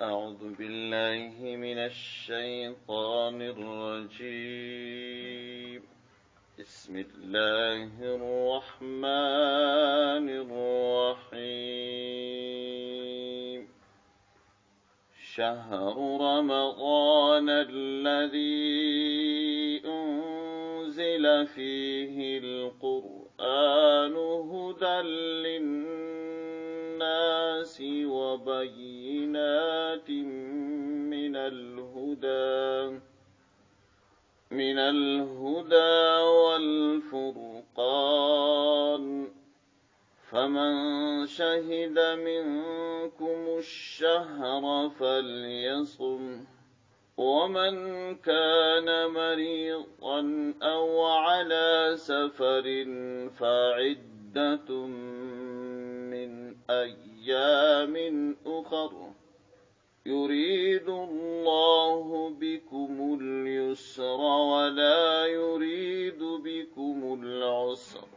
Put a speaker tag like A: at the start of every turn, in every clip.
A: أعوذ بالله من الشيطان الرجيم بسم الله الرحمن الرحيم شهر رمضان الذي أنزل فيه القرآن هدى للناس وبينات من الهدى والفرقان فمن شهد منكم الشهر فليصم ومن كان مريضا أو على سفر فعدة من أيام أخر يريد الله بكم اليسر ولا يريد بكم العسر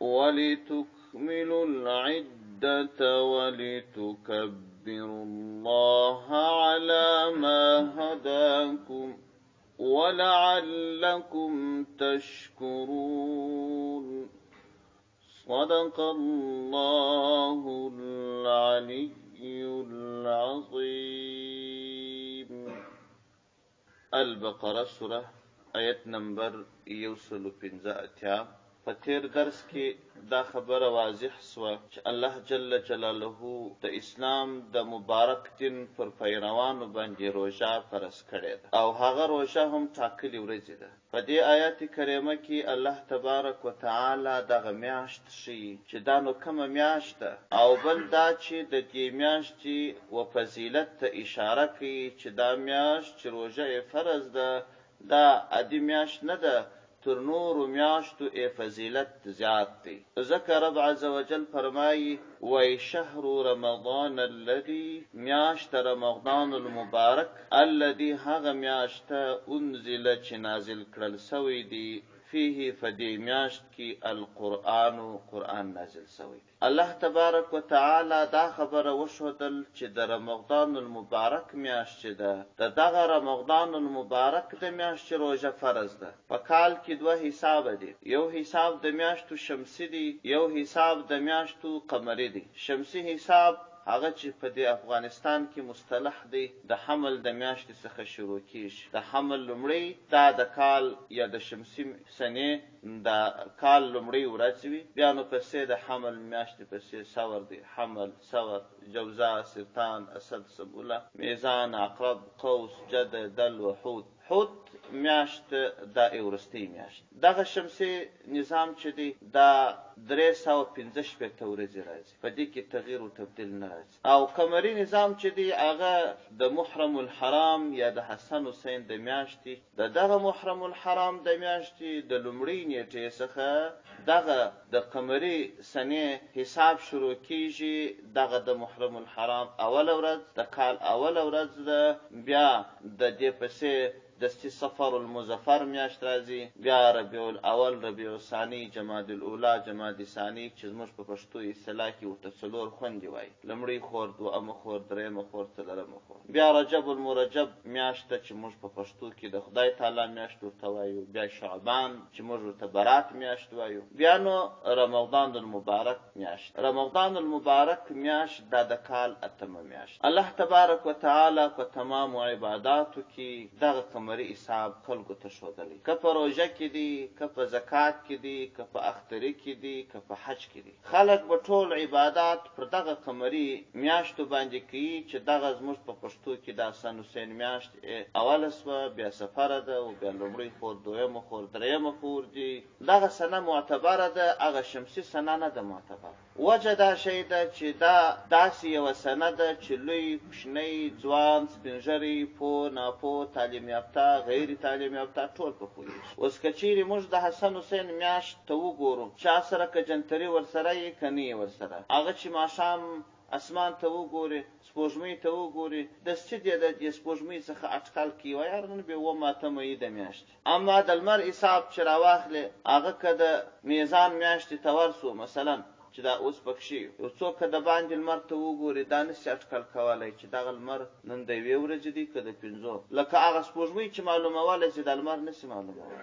A: ولتكملوا العدة ولتكبروا الله على ما هداكم ولعلكم تشكرون صدق الله العلي العظيم. البقره سوره آیت نمبر 115. په تیر درس کې دا خبره واضح سوه چې الله جل جلاله د اسلام د مبارک دین پر پیروانو باندې روژه فرض کړې ده او هغه روژه هم ټاکلې ورځې ده. په دې آیات کریمه کې الله تبارک وتعالی دغه میاشت ښیي چې دا نو کومه میاشت ده او بل دا چې د دې میاشتې و فضیلت ته اشاره کوي چې دا میاشت چې روژه یې فرض ده دا عادي میاشت نه ده، تر نورو میاشتو فضیلت زیات دی. ذکر رب عز وجل فرمایي وای شهر رمضان الذي میاشت رمضان المبارک الذي هغه میاشت انزل چې نازل کړل سوی دی فيه فدی میاشت کی قرآن نازل سوی دی. الله تبارک وتعالی دا خبره وشودل چې د رمضان المبارک میاشت چې ده د دغه رمضان المبارک د میاشت روژه فرض ده. په کال کې دوه حساب دي، یو حساب د میاشتو شمسی دی، یو حساب د میاشتو قمری دی. شمسی حساب هغه چې په دې افغانستان کې مصطلح دی د حمل د میاشتې څخه شروع کیږي. د حمل لومړی دا د کال یا د شمسي سنې د کال لومړی ورځ وي، بیا نو پسې د حمل میاشتې پسې سور دی، حمل، سور، جوزا، سرطان، اسد، سبوله، میزان، عقرب، قوس، جد، دل و حوت. حوت میاشت دا ورستۍ میاشت. دغه شمسي نظام چې دی دا 315 ورځې راځي، په دې کې تغییر او تبدیل نه راځي. او قمري نظام چې دی هغه د محرم الحرام یا د حسن حسین د میاشتې د دغه محرم الحرام د میاشتې د لومړۍ نیټې څخه دغه د قمري سنې حساب شروع کیږي. دغه د محرم الحرام اوله ورځ د کال اوله ورځ ده، بیا د دې پسې دستی صفر المظفر میاشت راځي، بیا ربیع الاول، ربیع الثانی، جمادی الاولی، جمادی ثانی چې زموږ په پښتو اصطلاح کې ورته څلور خوندې وایي، لومړی خور، دویمه خور، دریمه خور، څلورمه خور. بیا رجب المرجب میاشت چې موږ په پښتو کې د خدای تعالی میاشت ورته وایو، بیا شعبان چې موږ ورته برات میاشت وایو، بیا نو رمضان المبارک میاشت. رمضان المبارک میاشت دا د کال اتمه میاشت. الله تبارک وتعالی په تمام عباداتو کې دغه قمري حساب خلکو ته ښودلی، که په روژه کې دی، که په زکات کې دی، که په اختري کې دی، که په حج کې دی. خلک به ټول عبادات پر دغه قمري میاشتو باندې کوي چې دغه زموږ په پښتو کې د حسن حسین میاشت اوله سوه، بیا سفره ده او بیا لومړی خور، دویمه خور، دریمه خور دي. دغه سنه معتبره ده، هغه شمسي سنه نه ده معتبره. وجه دا شی ده چې دا داسې یوه سنه ده چې لوی، کوچنی، ځوان، سپینږیری، پوه، ناپوه، تعلیم یافته، غیر تعلیم یافته ټول په پوهېږي. اوس که چیرې موږ د حسن حسین میاشت ته وګورو، چا سره که جنتري ورسره یې که نه یې ورسره، هغه چې ماښام اسمان ته وګوري، سپوږمۍ ته وګوري، دستي دی د دې سپوږمۍ څخه اټکل کوي وایي یاره نن بیا اوومه اتمه یې د میاشتې. اما د لمر حساب چې راواخلې، هغه که د میزان میاشتې ته ورسو، مثلا چې دا اوس پکښې یو څوک د باندې لمر ته وګوري دا نشي اټکل کولی چې دغه لمر نن د یوې ورځې دی که د 5 لکه هغه سپوږمۍ چې معلومولی چې د لمر نشي معلومولی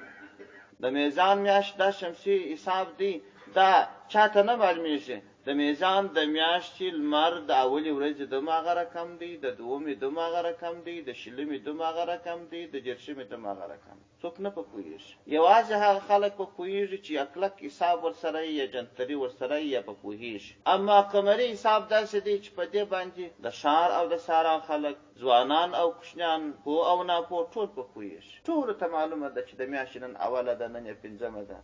A: د میزان میاشت دا شمسي حساب دی دا چاته نه معلومیږي د میزان د میاشتې لمر د اولې ورځې دومره رقم دی د دومې دومره رقم دی د شلمې دومره رقم دی د جرشمې دومره رقم څوک نه پوهېږي یوازې هغه خلک پوهېږي چې اکلک حساب ورسره یا جنتري ورسره یا پوهېږي اما قمري حساب داسې دی چې په دې باندې د ښار او د سارا خلک ځوانان او کوچنیان پوه او ناپوه ټول پوهېږي ټولو ته معلومه ده چې د میاشتې نن اوله ده نن یې 5مه ده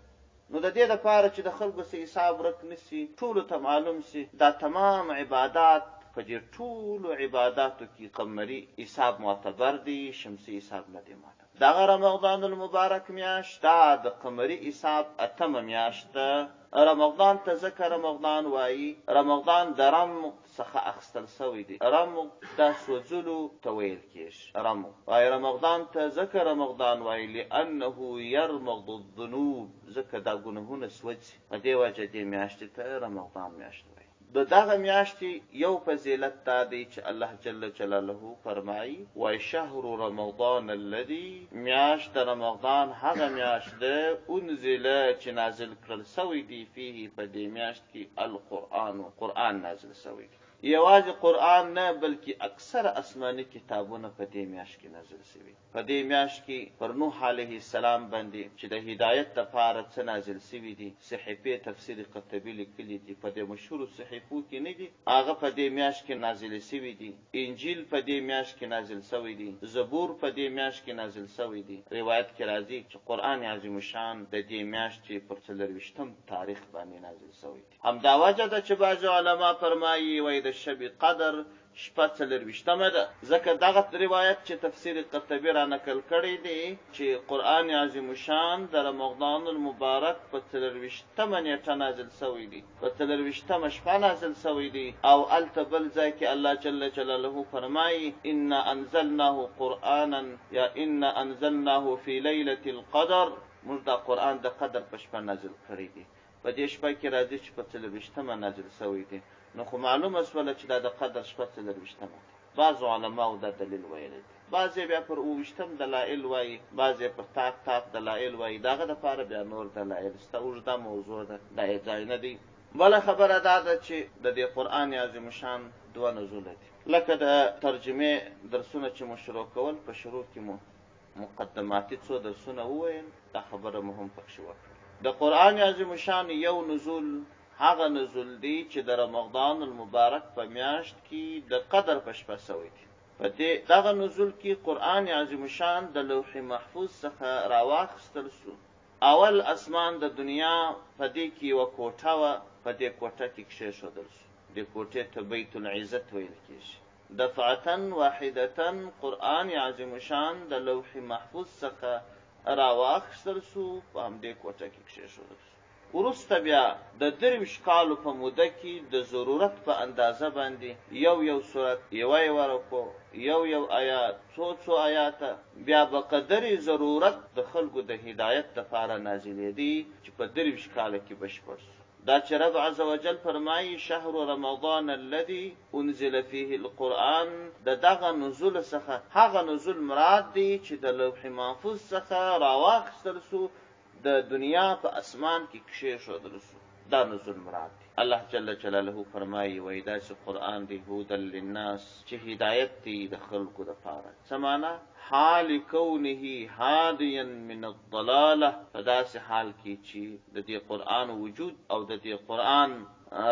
A: نو د دې لپاره چې د خلکو څخه حساب ورک نشي ټولو ته معلوم شي دا تمام عبادات په دې ټولو عباداتو کې قمري حساب معتبر دی شمسي حساب نه دی معتبر دغه رمضان المبارک میاشت دا د قمري حساب 8مه میاشت ده رمضان ته ځکه رمضان وایي رمضان د رمض څخه اخیستل سوی دی رمض دا سوځلو ته ویل کېږي رمض وایي رمضان ته ځکه رمضان وایي لانه یرمض الذنوب ځکه دا ګناهونه سوځي په دې وجه دې میاشتې ته رمضان میاشت وایي د دغه میاشتې یو فضیلت دا دی چې الله جل جلاله فرمایي وای شهر رمضان الذي میاشت د رمضان هغه میاشت ده انزل چې نازل کړل سوی دی فيه په دې میاشت کې قرآن نازل سوی دی یوازې قرآن نه بلکې اکثر آسماني کتابونه په دې میاشت کې نازل شوي په دې میاشت کې پر نوح علیه السلام باندې چې د هدایت لپاره څه نازل شوي دي صحیفې تفسیر قرطبي لیکلي دي په دې مشهورو صحیفو کې نه دي هغه په دې میاشت کې نازل شوي دي انجیل په دې میاشت کې نازل شوی دی زبور په دې میاشت کې نازل شوی دی روایت کې راځي چې قرآن عظیم شان د دې میاشتې پر 24 تاریخ باندې نازل شوی دی همدا وجه ده چې بعض علما فرمایي وایي د شب قدر شپه 24مه ده ځکه دغه روایت چې تفسیر قرطبي را نقل کړی دی چې قرآن عظیم شان د رمضان المبارک په 24مه نیټه نازل شوی دی په 24مه شپه نازل شوی دی او الته بل ځای کې الله جل جلاله فرمایي ان انزلناه فی لیلة القدر موږ دا قرآن د قدر په شپه نازل کړی دی په دې شپه کې راځي چې په 24مه نازل شوی دی نو خو معلومه شوله چې دا د قدر شپه 24مه ده بعضو علماو دا دلیل ویلی دی بعضې بیا پر 28م دلایل وایي بعضې پر تاک دلایل وایي د هغه دپاره بیا نور دلایل شته اوږده موضوع ده دا یې ځای نه دی بله خبره دا ده چې د دې قرآن عظیم شان 2 نزوله دي لکه د ترجمې درسونه چې مو شروع کول په شروع کې مو مقدماتي 2 درسونه وویل دا خبره مو هم پکښې وکړه د قرآن عظیم شان یو نزول هغه نزول دی چې د رمضان المبارک په میاشت کې د قدر په شپه شوی دی په دغه نزول کې قرآن عظیم شان د لوح محفوظ څخه راواخیستل شو اول اسمان د دنیا په دې کې یوه کوټه وه په دې کوټه کې کښېښودل شو دې کوټې ته بیت العزت ویل کېږي دفعة واحدة قرآن عظیم شان د لوح محفوظ څخه راواخیستل شو په همدې کوټه کې کښېښودل شو وروسته بیا د 23 کالو په موده کې د ضرورت په اندازه باندې یو سورت یوه رکوع یو آیات څو آیاته بیا به قدرې ضرورت د خلکو د هدایت لپاره نازلېدي چې په 23 کاله کې بشپړ شو دا چې رب عز وجل فرمایي شهر رمضان الذي انزل فيه القرآن د دغه نزول څخه هغه نزول مراد دی چې د لوح محفوظ څخه راواخیستل شو د دنیا په اسمان کې کښېښودل شو دا نزول مراد دی الله جل جلاله فرمایي وایي داسې قرآن دی هدى للناس چې هدایت دی د خلکو دپاره څه معنا حال کونه هادیا من الضلاله په داسې حال کې چې د دې قرآن وجود او د دې قرآن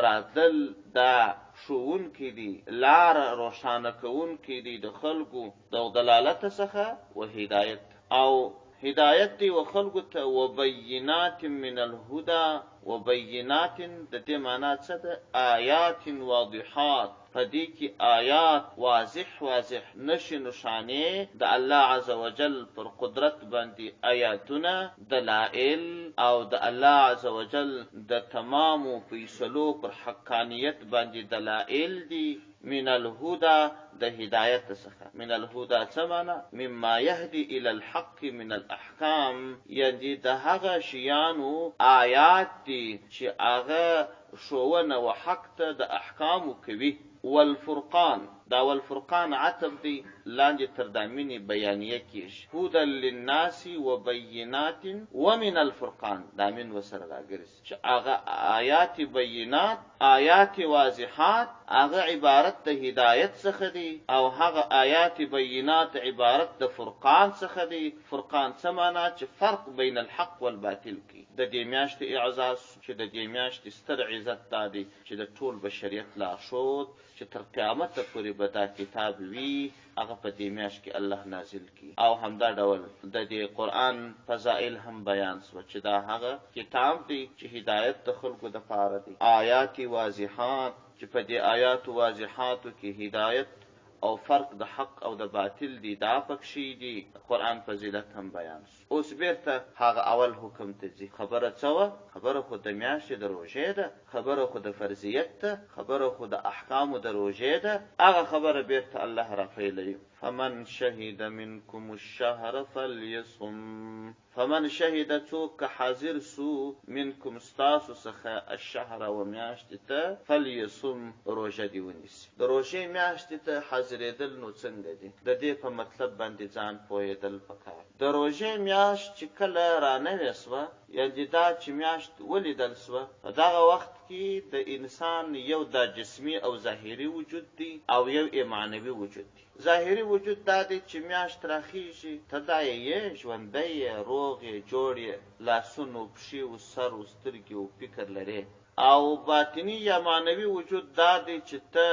A: راتلل دا ښوونکی دی لار روښانه کوونکی دی د خلکو د ضلالت څخه و هدایت او هدایت دی و خلقو ته وبینات من الهدى وبینات د دې معنا څه ده آیات واضحات په دې کې آیات واضح نشي نشانې د الله عز وجل پر قدرت باندې آیاتونه دلائل او د الله عز وجل د تمامو فیصلو پر حقانیت باندې دلائل دي من الهدى د هدایت څخه. من الهدى څه معنا؟ مما يهدي الى الحق من الاحکام، یعنی د هغه شیانو آیات دي چې هغه ښوونه و حق ته د احکامو کوي. والفرقان، دا والفرقان عتب دی لاندې تر دامنې بیانیه کیږي. هدى للناس وبینات ومن الفرقان، دامن وسره راګرځي چې هغه آیات بینات، آیات واضحات هغه عبارت د هدایت څخه دي، او هغه آیات بینات عبارت د فرقان څخه دي. فرقان څه معنا؟ چې فرق بین الحق والباطل کی. د دې میاشتې اعزاز چې د دې میاشتې ستر عزت دا دی چې د ټول بشریت لارښود چې تر قیامت پورې به دا کتاب وي، هغه په دې میاشت کې الله نازل کی. او همدا ډول د دې قرآن فضائل هم بیان سوه چې دا هغه کتاب دی چې هدایت د خلکو د پاره دی. آیات واضحات چې په دې آیات واضحاتو کې هدایت او فرق د حق او د باطل دی، دا پکښې دي. قرآن فضیلت هم بیان سو. اوس بیرته هغه اول حکم ته ځي. خبره څه وه؟ خبره خو د میاشتې د روژې ده، خبره خو د فرضیت ده، خبره خو د احکامو د روژې ده. هغه خبره بیرته الله راپیلوي. فمن شهد منکم الشهر فلیصم. فمن شهد څوک که حاضر سو منکم ستاسو څخه الشهر و میاشتې ته فلیصم روژه دې ونیسي. د روژې میاشتې ته حاضرېدل نو څنګه دي؟ د دې په مطلب باندې ځان پوهېدل پکار. د روژې میاشت چې کله رانوې سوه، یعنې دا چې میاشت ولیدل سوه، په دغه وخت کې د انسان یو دا جسمي او ظاهري وجود دی او یو معنوي وجود دی. ظاهري وجود دا دی چې میاشت راخیږي، ته دا یې ژوندی یې، روغ یې، جوړ یې، لاسونو، پښې او سر او سترګې او فکر لرې. او باطنی یا معنوي وجود دا دی چې ته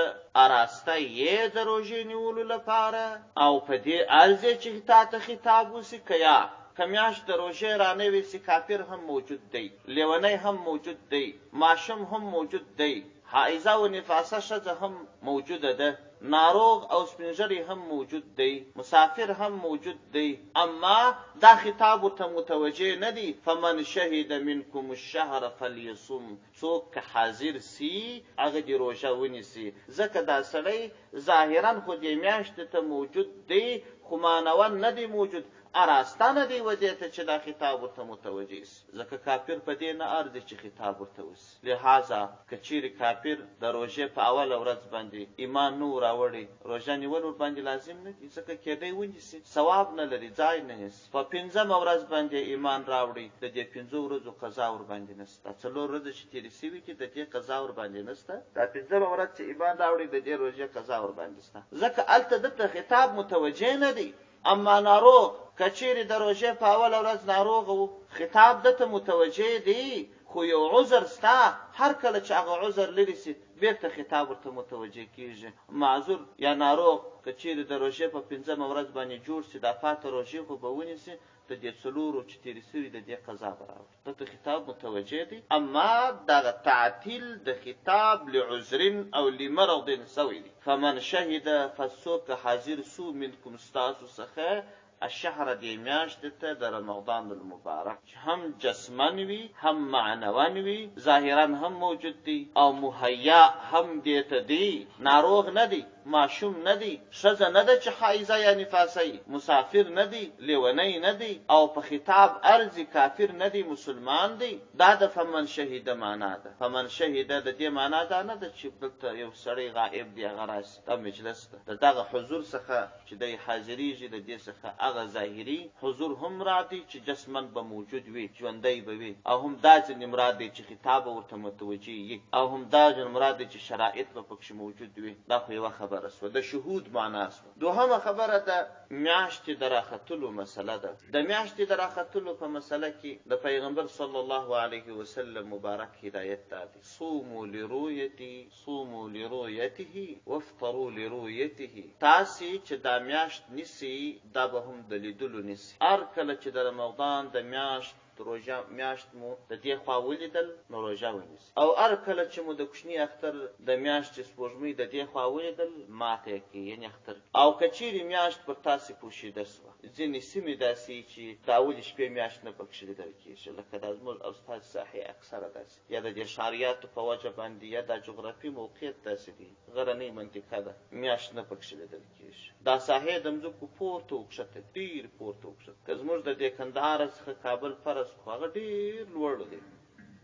A: اراسته یې د روژې نیولو لپاره، او په دې عرض چې تا ته خطاب وسي که یا که میاشت د روژې رانوي سي، کافر هم موجود دی، لیونی هم موجود دی، ماشوم هم موجود دی، حائزه و نفاسه ښځه هم موجوده ده، ناروغ او سپینږیری هم موجود دی، مسافر هم موجود دی. اما دا خطاب ورته متوجه نه دی. فمن شهد منکم الشهر فلیصم، څوک که حاضر سی هغه دې روژه ونیسي. ځکه دا سړی ظاهرا خو دې میاشتې ته موجود دی، خو معنوا نه دی موجود، اراسته نه دی ودې ته چې دا خطاب ورته متوجه سي. ځکه کافر په دې نه ارزي چې خطاب ورته وسي. لہذا که چیرې کافر د روژې په اوله ورځ باندې ایمان نه راوړي، روژه نیول ورباندې لازم نه دي، ځکه کېدی ونیسي، ثواب نه لري، ځای نه هېڅ. په 5مه ورځ باندې ایمان راوړي، د دې 5 ورځو قضا ورباندې نشته. 4 ورځې چې تېرې سوي دي د دې قضا ورباندې نشته. دا 5مه ورځ چې ایمان راوړي د دې روژې قضا ورباندې شته، ځکه هلته دته خطاب متوجه نه دی. اما ناروغ که چیرې د روژې په اوله ورځ ناروغ و، خطاب دته متوجه دی، خو یو عذر ستا، هر کله چې هغه عذر لرې سي بیرته خطاب ورته متوجه کیږي. معذور یا ناروغ که چیرې د روژې په 5مه ورځ باندې جوړ سي، دا پاته روژې خو به ونیسي، د دې 4 چې تېرې سوي د دې قضا به راوړي، دته خطاب متوجه دی. اما دغه تعطیل د خطاب لعذر او لمرض سوی دی. فمن شهد، فڅوک حاضر سو منکم ستاسو څخه الشهر دې میاشتې ته د رمضان المبارک، هم جسمن وي هم معنون وي، ظاهرا هم موجود دی او مهیا هم دې ته دی، ناروغ نه دی، ماشوم نه دی، ښځه نه ده چې حایزه یا نفاسه، مسافر نه دی، لیونی نه دی، او په خطاب ارزي کافر نه دی، مسلمان دی. دا د فمن شهیده معنا ده. فمن شهیده د دې معنا دا نه ده چې دلته یو سړی غائب دی هغه راشي، دا مجلس ده، د دغه حضور څخه چې دی حاضریږي، د دې څخه هغه ظاهري حضور هم راځي چې جسمن به موجود وي، ژوندی به وي، او هم دا ځینې مراد دی چې خطاب ورته متوجه وي، او هم دا ځینې مراد دی چې شرایط به پکښې موجود وي. دا خو یوه خبره سوه، د شهود معنا سوه. دوهمه خبره ده میاشتې د راختلو مسله ده. د میاشتې د راختلو په مسله کې د پیغمبر صلی الله علیه وسلم مبارک هدایت دا دی: صوموا لرؤیته صوموا لرؤیته وافطروا لرؤیته. تاسې چې دا میاشت نیسئ دا به هم د لیدلو نیسئ. هر کله چې د رمضان د میاشت روژه میاشت مو د دې خوا ولیدل نو روژه ونیسي، او هر کله چې مو د کوچني اختر د میاشتې سپوږمۍ د دې خوا ولیدل ماته یې کړي، یعنې اختر. او که چیرې میاشت پر تاسې پوشیده سوه، ځینې سیمې داسې چې د اولې شپې میاشت نه پکښې لیدل کېږي، لکه دا زموږ او ستاسې ساحې اکثره داسې یا د دې ښاریاتو په وجه باندې یا دا جغرافي موقعیت داسې دی، غرنۍ منطقه ده، میاشت نه پکښې لیدل کېږي. دا ساحې د مځکو پورته وکښته، ډېر پورته وکښته. که زموږ د دې کندهار څخه کابل فرض کړو، هغه ډېر لوړ دی،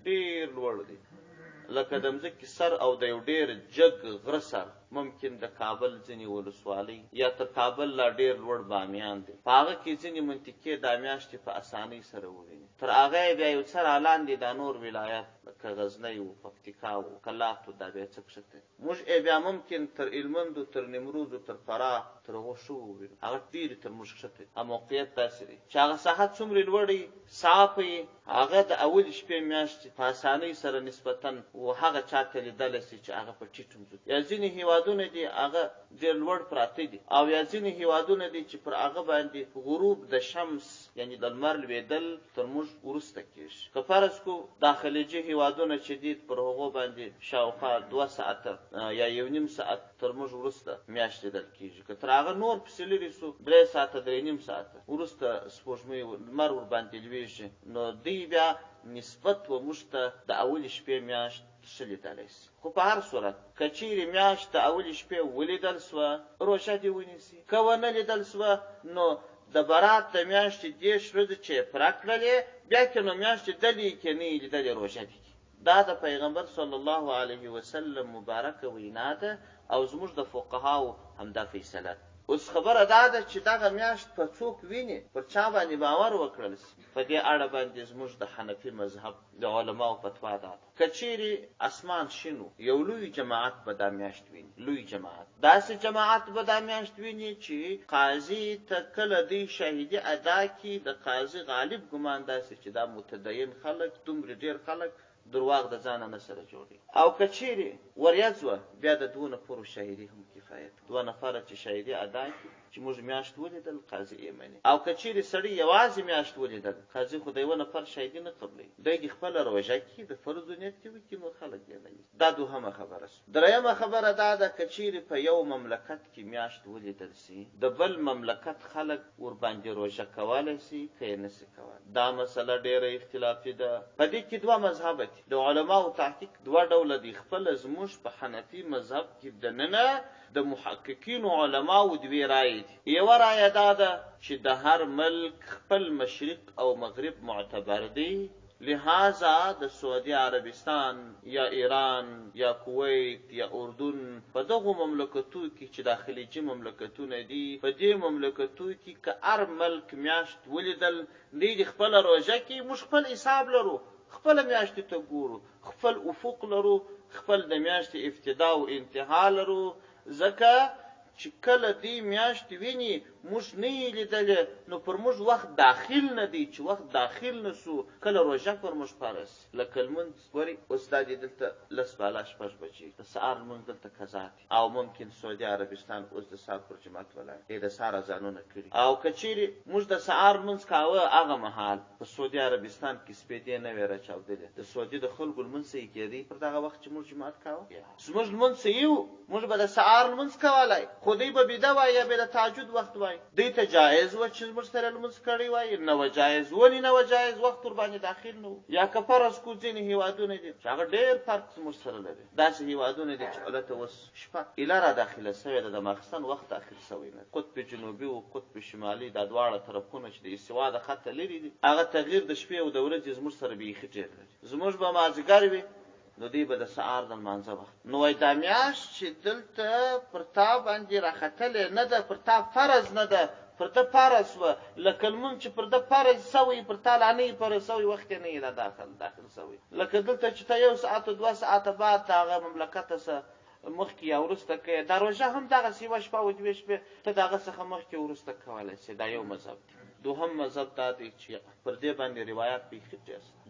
A: ډېر لوړ دی، لکه د مځکې سر او د یو ډېر جګ غره سر. ممکن د کابل ځینې ولسوالۍ یا تر کابل لا ډېر لوړ بامیان دی، په هغه کې ځینې منطقې دا میاشتې په اسانۍ سره وویني. تر هغه یې بیا یو څه رالاندې دا نور ولایات لکه غزنی و، پکتیکا و، کلات و، دا بیا څه کښته. موږ بیا ممکن تر هلمند و، تر نیمروز و، تر فراه، تر هغو ښه ووینو، هغه ډېرې تر موږ کښته. موقعیت داسې دی چې هغه ساحه څومره لوړی صافه یې، هغه د اولې شپې میاشتې په اسانۍ سره نسبتا و هغه چا ته لیدلی شي چې هغه په ټیټ ځو. یا ځینې هېوادونه دي هغه ډېر لوړ پراته دي، او یا ځینې هېوادونه دي چې پر هغه باندې غروب د شمس یعنې د لمر لوېدل تر موږ وروسته کېږي. که فرض کړو دا خلیجي هېوادونه چې دي پر هغو باندې شاوخوا 2 ساعته یا 1.5 ساعت تر موږ وروسته میاشت لیدل کېږي. که تر هغه نور پسې لرې سو 3 ساعته 3.5 ساعته وروسته سپوږمۍ لمر ورباندې لوېږي، نو دوی بیا نسبت و موږ ته د اولې شپې میاشت ښه لیدلی شي. خو په هر صورت که چیرې میاشت د اولې شپې ولیدل سوه، روژه دې ونیسي. که ونه لیدل سوه نو د برات د میاشتې 10 ورځې چې یې پوره کړلې، بیا که نو میاشتې دلې کې نه یې لیدلې، روژه دې کړي. دا د پیغمبر صلی الله علیه وسلم مبارکه وینا ده او زموږ د فقهاو همدا فیصله ده. اوس خبره دا ده چې دغه میاشت په څوک ویني، پر چا باندې باور وکړل شي. په دې اړه باندې زموږ د حنفي مذهب د علماو فتوا ده. که چیرې اسمان شینو، یو لوی جماعت به دا میاشت ویني، لوی جماعت، داسې جماعت به دا میاشت ویني چې قاضي ته کله دوی شاهدي ادا کړي، د قاضي غالب ګمان داسې چې دا متدین خلک، دومره ډېر خلک درواغ د ځانه نه سره جوړي. او که چیرې وریځ وه، بیا د 2 نفرو شاهدي هم کفایت، 2 نفره چې شاهدي ادا کړي چې موږ میاشت ولیدل، قاضي یې مني. او که چیرې سړی یوازې میاشت ولیدل، قاضي خو د 1 نفر شاهدي نه قبلوي، دی دې خپله روژه کړي، د فرض نیت دې وکړي، نو خلک یې نه وي. دا دوهمه خبره شوه. درېیمه خبره دا ده که چیرې په یو مملکت کې میاشت ولیدل سي، د بل مملکت خلک ورباندې روژه کولی سي که یې نه سي کولی. دا مسله ډېره اختلافي ده. په دې کې 2 مذهبه دي. د علماو تحقیق 2 ډوله دي. خپله زموږ په حنفي مذهب کې دننه د محققینو علماو 2 رایې دي. یوه رایه دا ده چې د هر ملک خپل مشرق او مغرب معتبر دی، لہذا د سعودي عربستان یا ایران یا کویت یا اردن په دغو مملکتو کې چې د خلیجي مملکتونه دي، په دې مملکتو کې که هر ملک میاشت ولیدل، دوی د خپله روژه کې، موږ خپل حساب لرو، خپله میاشتې ته ګورو، خپل افق لرو، خپل د میاشتې ابتدا او انتها لرو. ځکه چې کله دې میاشت ویني موږ نه یې لیدلې، نو پر موږ وخت داخل نه دی. چې وخت داخل نه سو، کله روژه پر موږ فرض. لکه لمونځ ګورئ، اوس دا دې دلته 10 بالا 6 بجې د سهار لمونځ دلته قضا دی، او ممکن سعودي عربستان اوس د سهار پر جماعت ولاړ دی، د سهار اذانونه کړي. او که چیرې موږ د سهار لمونځ کاوه، هغه مهال په سعودي عربستان کې سپېدې نه وې راچاودلې، د سعودي د خلکو لمونځ صحیح کېدی پر دغه وخت چې موږ جماعت کاوه. زموږ لمونځ صحیح و، موږ به د سهار لمونځ کولی، خو دوی به بیده وای یا به د تهجد وخت وای. دوی ته جایز و چې موږ سره لمونځ کړی وای، نه و جایز. ولې نه و جایز؟ وخت ورباندې داخل نه و. یا که فرض کړو ځینې هېوادونه دي چې هغه ډېر فرق زموږ سره لري، داسې هېوادونه دي چې هلته اوس شپه ایله را داخله سوې ده، د ماخستن وخت داخل سوی نه. قطب جنوبي او قطب شمالي دا دواړه طرفونه چې د استوا د خطه لرې دي، هغه تغییر د شپې او د ورځې زموږ سره بیخي ډېر لري. زموږ به مازدیګر وي، نو دوی به د سهار د لمانځه وخت. نو وایي دا میاشت چې دلته پر تا باندې راختلې نه ده، پر تا فرض نه ده، پر ده فرض وه. لکه لمونځ چې پر ده فرض سوی، پر تا لا نه یې فرض سوی، وخت یې نه یې داخل سوی. لکه دلته چې ته 1 ساعت 2 ساعته بعد د هغه مملکته څه مخکې یا وروسته کوې، دا روژه هم دغسې 1 شپه او 2 شپې ته د هغه څخه مخکې وروسته کولی شې. دا یو مذهب دی. دوهم مذهب دا دی چې پر دې باندې روایات بیخي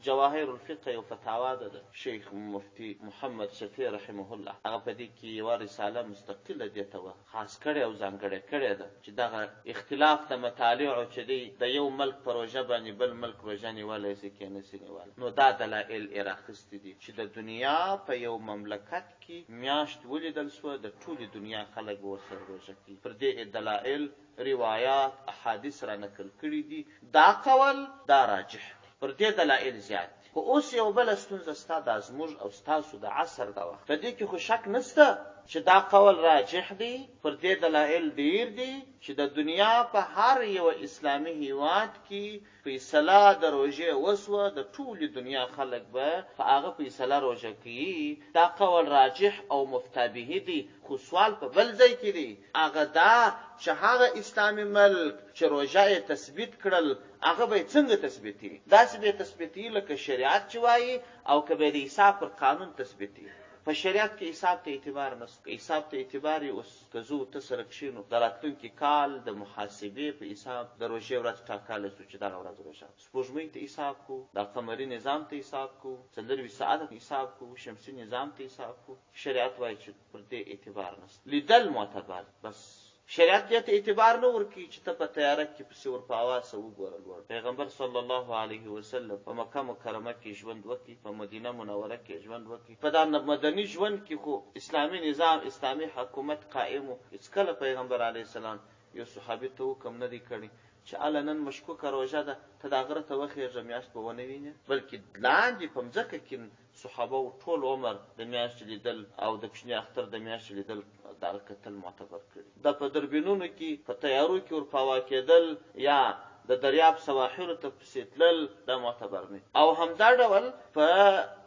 A: جواهر الفقه یو فتاوا ده شیخ مفتی محمد شفیع رحمه الله، هغه په دې کې یوه رساله مستقله دې ته خاص کړې او ځانګړې کړې ده چې دغه اختلاف د مطالعو چې دی د یو ملک په روژه باندې بل ملک روژه نیولی سي که نسي نیولی، نو دا دلایل یې راخیستي دي چې د دنیا په یو مملکت کې میاشت ولیدل سوه، د ټولې دنیا خلک به ورسره روژه کوي. پر دې دلایل روایات احادیث را نقل کړي دي. دا قول دا راجح دی، پر دې دلایل زیات دي. خو اوس یو بله ستونزه ستا دا زموږ او ستاسو د عصر د وخت په دې کې خو شک نسته چې دا قول راجح دی. پر دې دلایل ډیر دي چې د دنیا په هر یو اسلامي هیواد کې فیصله د روژې وسوه، د ټولې دنیا خلک به په هغه فیصله روژه کوي. دا قول راجح او مفتابه دی. خو سوال په بل ځای کې دی، هغه دا چې هغه اسلامي ملک چې روژه یې تثبیت کړل هغه به یې څنګه تثبیتي؟ داسې به یې تثبیتي لکه شریعت چې وایي، او که به یې د حساب پر قانون تثبیتي. په شریعت کې حساب ته اعتبار نشته. حساب ته اعتبار یې اوس که زه ته سره کښېنو د راتلونکي کال د محاسبې په حساب د روژې ورځ ټاکلی سو چې دغه ورځ روژه، سپوږمۍ ته حساب کو، د قمري نظام ته حساب کو، 24 ساعته حساب کو، شمسي نظام ته حساب کو. شریعت وایي چې پر دې اعتبار نشته. لیدل معتبر بس. شریعت دې ته اعتبار نه ورکوي چې ته په تیاره کې پسې ورپه اواسه وګوره لوړ. پیغمبر صلی الله علیه وسلم په مکه مکرمه کې ژوند وکړي، په مدینه منوره کې ژوند وکړي. په دا مدني ژوند کې خو اسلامي نظام، اسلامي حکومت قائم و. هېڅکله پیغمبر علیه السلام یو صحابي ته حکم نه دی کړی چې اله نن مشکوکه روژه ده ته دا غره ته وخېږه میاشت به ونه وینې، بلکې لاندې په مځکه کې صحابه ټول عمر د میاشتې لیدل او د کوچني اختر د میاشتې لیدل دغه کتل معتبر کړي. دا په دربینونو کې په تیارو کې ورپاوا کېدل یا د دریاب سواحلو ته پسې تلل دا معتبر نه. او همدا ډول په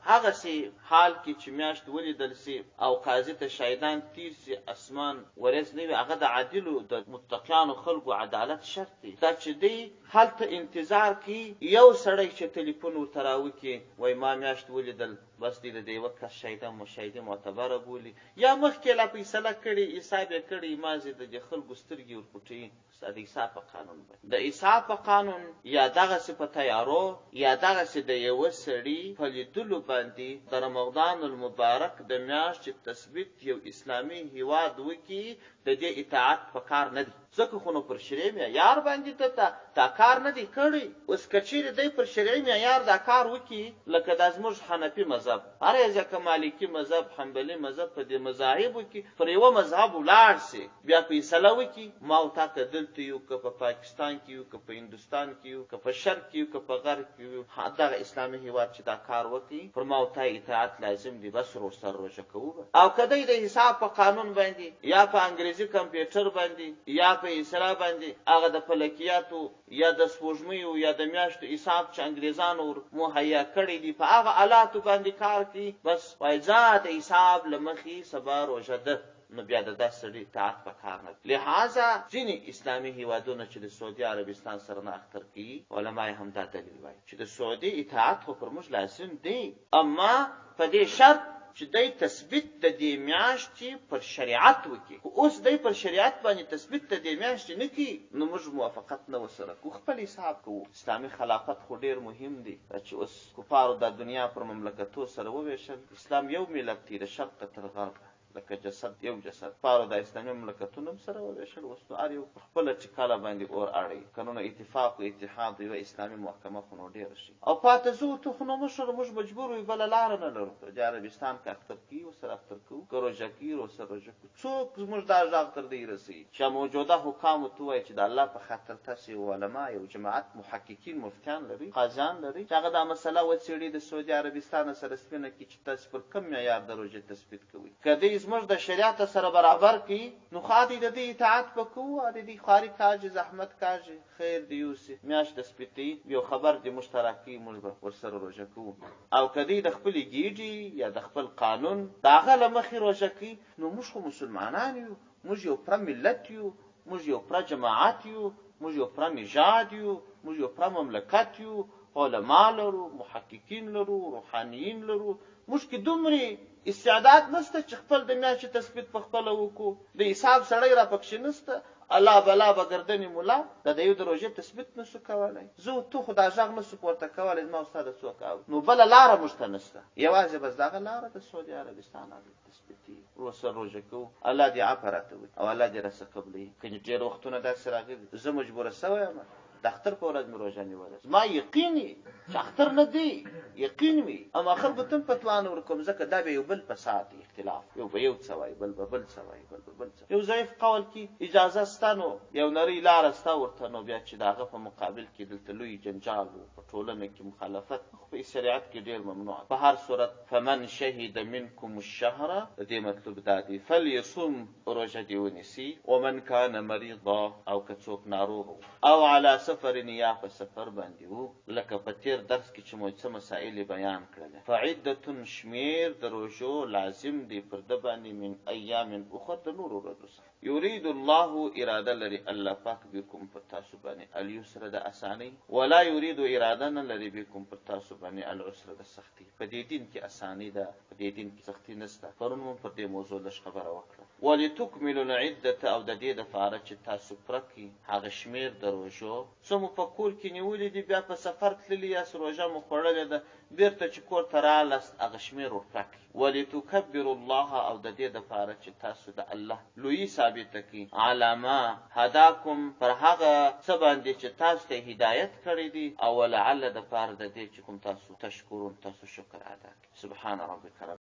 A: هغسې حال کې چې میاشت ولیدل سي او قاضي ته شاهدان تیر سي، اسمان ورځ نه وي، هغه د عادلو د متقیانو خلکو عدالت شرط دی. دا چې دی هلته انتظار کوي یو سړی چې تلیفون ورته راوکړي وایي ما میاشت ولیدل، بس دی د یوه کس شاهدي معتبره بولي، یا مخکې لا فیصله کړې حساب یې کړی مازې د دې خلکو سترګې ورپټوي. د حساب په قانون باندې د حساب په قانون یا دغسې په تیارو یا دغسې د یوه سړي په لیدلو باندې د رمضان المبارک د میاشتې تثبیت یو اسلامي هیواد وکړي، د دې اطاعت په کار نه دی. ځکه خو نو پر شرعي معیار باندې دا کار نه دی کړی. اوس که چیرې دی پر شرعي معیار دا کار وکړي، لکه دا زموږ حنفي مذهب، هر ځکه مالکي مذهب، حنبلي مذهب، په دې مذاهبو کې پر یوه مذهب ولاړ سي، بیا فیصله وکړي ما او تا که دلته یو، که په پاکستان کې یو، که په هندوستان کې یو، که په شرق کې یو، که په غرب کې یو، دغه اسلامي هیواد چې دا کار وکړي پر ما او تا اطاعت لازم دی، بس ورسره روژه کوو. او که دی د حساب په قانون باندې یا په انګریزي کمپیوټر باندې یا په اسرا باندې هغه د فلکیاتو یا د سپوږمیو یا د میاشتو حساب چې انګریزانو مهیا کړی دي په هغه آلاتو باندې کار کوي، بس وایي ځه د حساب له مخې سبا روژه ده، نو بیا د داسې سړي اطاعت په کار نه. لہذا ځینې اسلامي هیوادونه چې د سعودي عربستان سره نه اختر کوي، علما یې همدا دلیل وایي چې د سعودي اطاعت خو پر موږ لازم دی، اما په دې شرط چې دی تثبیت د دې میاشتې پر شریعت وکړي. خو اوس دی پر شریعت باندې تثبیت د دې میاشتې نه کوي، نو موږ موافقت نه ورسره کوو، خپل حساب کوو. اسلامي خلافت خو ډېر مهم دی چې اوس کفارو د دنیا پر مملکتو سره وویشل. اسلام یو ملت دی د شرق تر غرب، لکه جسد یو جسد. کفارو د اسلامي مملکتونو هم سره وویشل، اوس نو هر یو خپله ټکاله باندې اور اړوي. که نو اتفاق و اتحاد یوه اسلامي محکمه خو نو ډېره شي. او پاته زه ته خو نو موږ مجبور وي، بله لاره نه لرو. د عربستان که اختر کوي ورسره اختر کوو، که روژه کوي ورسره روژه کوو. څوک زموږ دا غږ تر دې رسوي چې موجوده حکامو ته ووایي چې د الله په خاطر تاسې یو علما، یو جماعت محققین، مفتیان لري، قاضیان لري چې هغه دا مسله وڅېړي د سعودي عربستان سره سپینه کړي چې تاسې پر کوم معیار د روژې تثبیت کوئ. که دوی زموږ د شریعت سره برابر کړي نو خاطی د دې اطاعت به کوو، د دې خواري کاږي، زحمت کاږي، خیر دی یوسي میاشت تثبیتوي، یو خبر دی مشترکي، موږ به ورسره روژه کوو. او که دوی د خپلې ګیډې یا د خپل قانون د هغه له مخې روژه کوي، نو موږ خو مسلمانان یو، موږ یو پوره ملت یو، موږ یو پوره جماعت یو، موږ یو پوره نژاد یو، موږ یو پوره مملکت یو، علما لرو، محققین لرو، روحانیین لرو. موږ کې دومره استعداد نسته چې خپل د میاشتې تثبیت په خپله وکړو. د حساب سړی را پکښې نسته الله بلا بګردنی مولا د یو د روزه تثبیت نسو کولای، زه تو خدای ځاغ نسو پورته کولای، ما استاد څوک او نو بل لار مشتنسته، یوازې بس دغه لار د سعودي عربستان د تثبیتي روسه روزه کو. الله دې عفرت او الله دې رس قبلي. کله ډېر وختونه دا سراغي زه مجبور سوم د اختر په ورځ مې روزه نیولې، ما یقیني چې اختر نه دی، یقین وي اما خلکو تم پتوان ورکوم ځکه دا به یو بل فساد اختلاف، یو به یو څوای بل به بل څوای بل به بل څوای. یو ضعیف قول کې اجازه ستانو یو نری لار ستا ورته، نو بیا چې داغه په مقابل کې دلته لوی جنجال په ټولنه کې مخالفت په شریعت کې ډیر ممنوع. په هر صورت فمن شهد منکم الشهر، د دې مطلب دا دی فلیصم، روزه دی ونیسي، ومن کان مریضا، او که څوک ناروغ او علی سفر یا په سفر باندې وو، لکه په تیر درس کې چې مو څه مسائل بیان کړل. فعدة شمیر د روزو لازم دی پر د باندې من ایام اخر د نور ورځو. یرید الله اراده لري الله پاک بكم پر تاسو باندې الیسر د اسانی، ولا یرید اراده نه لري بكم پر تاسو باندې العسر د سختی. په دې دین کې اسانی ده، په دې دین کې سختی نشته. پرون مون پر دې موضوع لږ خبره وکړه. ولتکملوا العده، او د دې د فاره چې تاسو پرکی هغه شمیر د روزو سمو په کور کې نیولې دي، بیا په سفر تللی یا روزه مو خوړلې ده، بیرته چې کور ته رالاست هغه شمیر ورپرکی. ولتکبروا الله، او د دې د فاره چې تاسو د الله لوی ثابت کی علامه هداکم، پر هغه څه باندې چې تاسو ته هدایت کړی دي، او لعل د فاره د دې چې کوم تاسو تشکرون، تاسو شکر ادا کړئ. سبحان ربک.